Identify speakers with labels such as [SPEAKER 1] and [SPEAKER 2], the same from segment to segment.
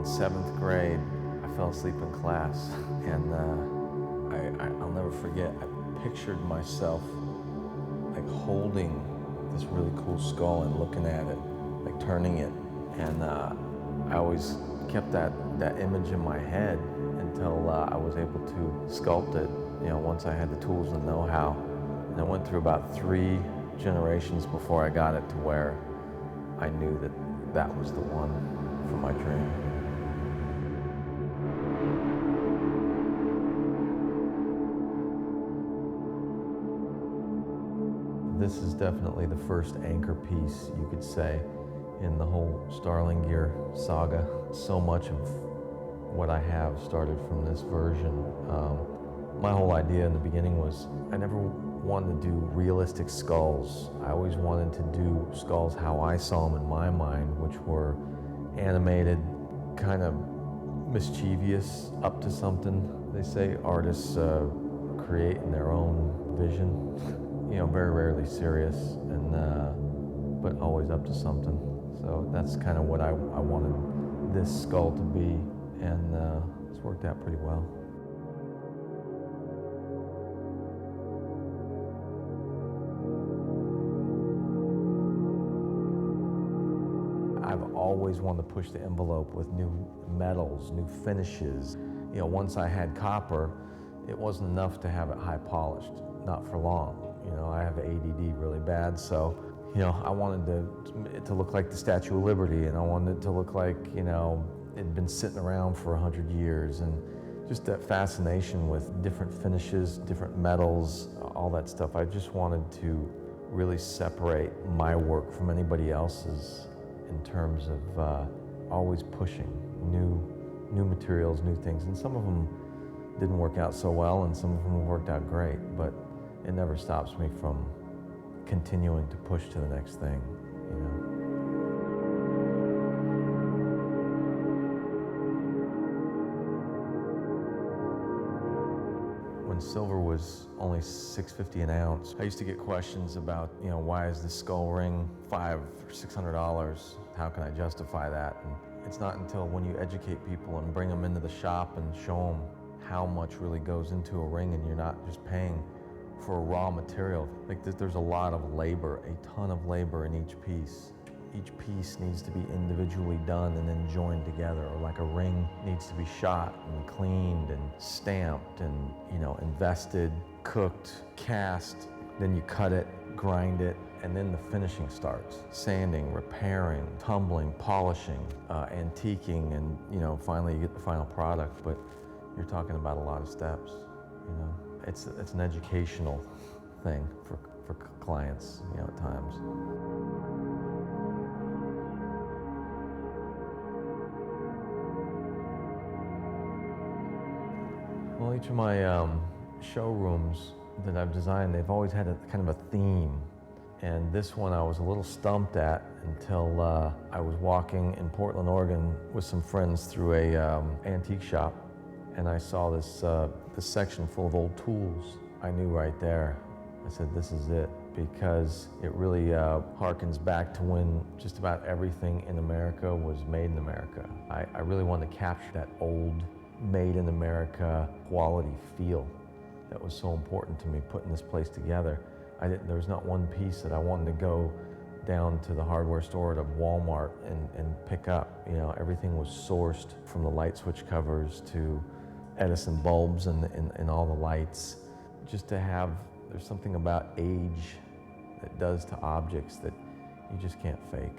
[SPEAKER 1] 7th grade, I fell asleep in class, and I'll never forget, I pictured myself like holding this really cool skull and looking at it, like turning it, and I always kept that image in my head until I was able to sculpt it, once I had the tools and know-how. And I went through about 3 generations before I got it to where I knew that that was the one for my dream. This is definitely the first anchor piece, you could say, in the whole Starlingear saga. So much of what I have started from this version. My whole idea in the beginning was I never wanted to do realistic skulls. I always wanted to do skulls how I saw them in my mind, which were animated, kind of mischievous, up to something. They say artists create in their own vision. Very rarely serious, and but always up to something. So that's kind of what I wanted this skull to be, and it's worked out pretty well. I've always wanted to push the envelope with new metals, new finishes. Once I had copper, it wasn't enough to have it high polished, not for long. I have ADD really bad, so I wanted it to look like the Statue of Liberty, and I wanted it to look like it'd been sitting around for 100 years, and just that fascination with different finishes, different metals, all that stuff. I just wanted to really separate my work from anybody else's in terms of always pushing new materials, new things, and some of them didn't work out so well, and some of them worked out great, but it never stops me from continuing to push to the next thing, When silver was only $6.50 an ounce, I used to get questions about, why is this skull ring $500 or $600? How can I justify that? And it's not until when you educate people and bring them into the shop and show them how much really goes into a ring, and you're not just paying for a raw material. Like there's a lot of labor, a ton of labor in each piece. Each piece needs to be individually done and then joined together, or like a ring needs to be shot and cleaned and stamped and invested, cooked, cast, then you cut it, grind it, and then the finishing starts. Sanding, repairing, tumbling, polishing, antiquing, and finally you get the final product, but you're talking about a lot of steps, It's an educational thing for clients, at times. Well, each of my showrooms that I've designed, they've always had a kind of a theme. And this one I was a little stumped at until I was walking in Portland, Oregon with some friends through a antique shop, and I saw this section full of old tools. I knew right there. I said, this is it, because it really harkens back to when just about everything in America was made in America. I really wanted to capture that old, made in America quality feel that was so important to me putting this place together. There was not one piece that I wanted to go down to the hardware store at Walmart and pick up. Everything was sourced, from the light switch covers to Edison bulbs and all the lights. Just to have, there's something about age that does to objects that you just can't fake,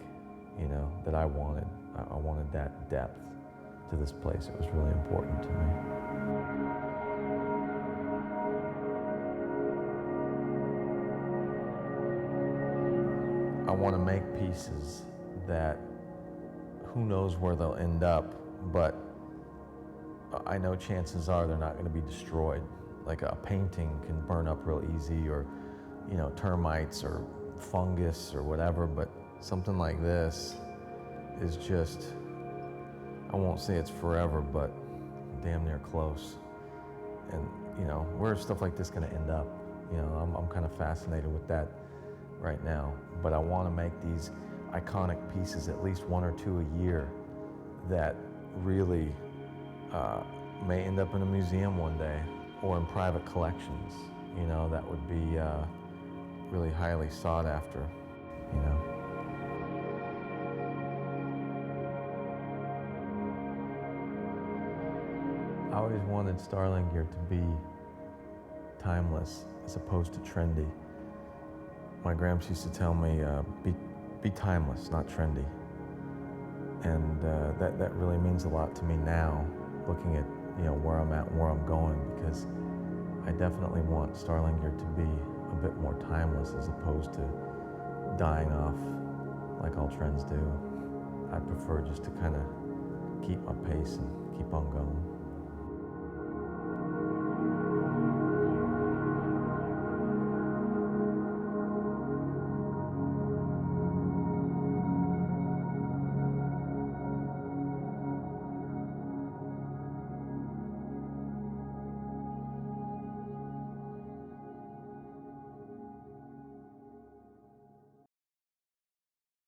[SPEAKER 1] that I wanted. I wanted that depth to this place. It was really important to me. I want to make pieces that, who knows where they'll end up, but I know chances are they're not going to be destroyed. Like a painting can burn up real easy, or termites or fungus or whatever, but something like this is just, I won't say it's forever, but damn near close. And where's stuff like this going to end up? I'm kind of fascinated with that right now, but I want to make these iconic pieces, at least 1 or 2 a year, that really may end up in a museum one day or in private collections. You know, that would be really highly sought after, you know. I always wanted Starlingear to be timeless as opposed to trendy. My gramps used to tell me, be timeless, not trendy. And that really means a lot to me now, looking at, you know, where I'm at and where I'm going, because I definitely want Starlingear to be a bit more timeless as opposed to dying off like all trends do. I prefer just to kind of keep my pace and keep on going.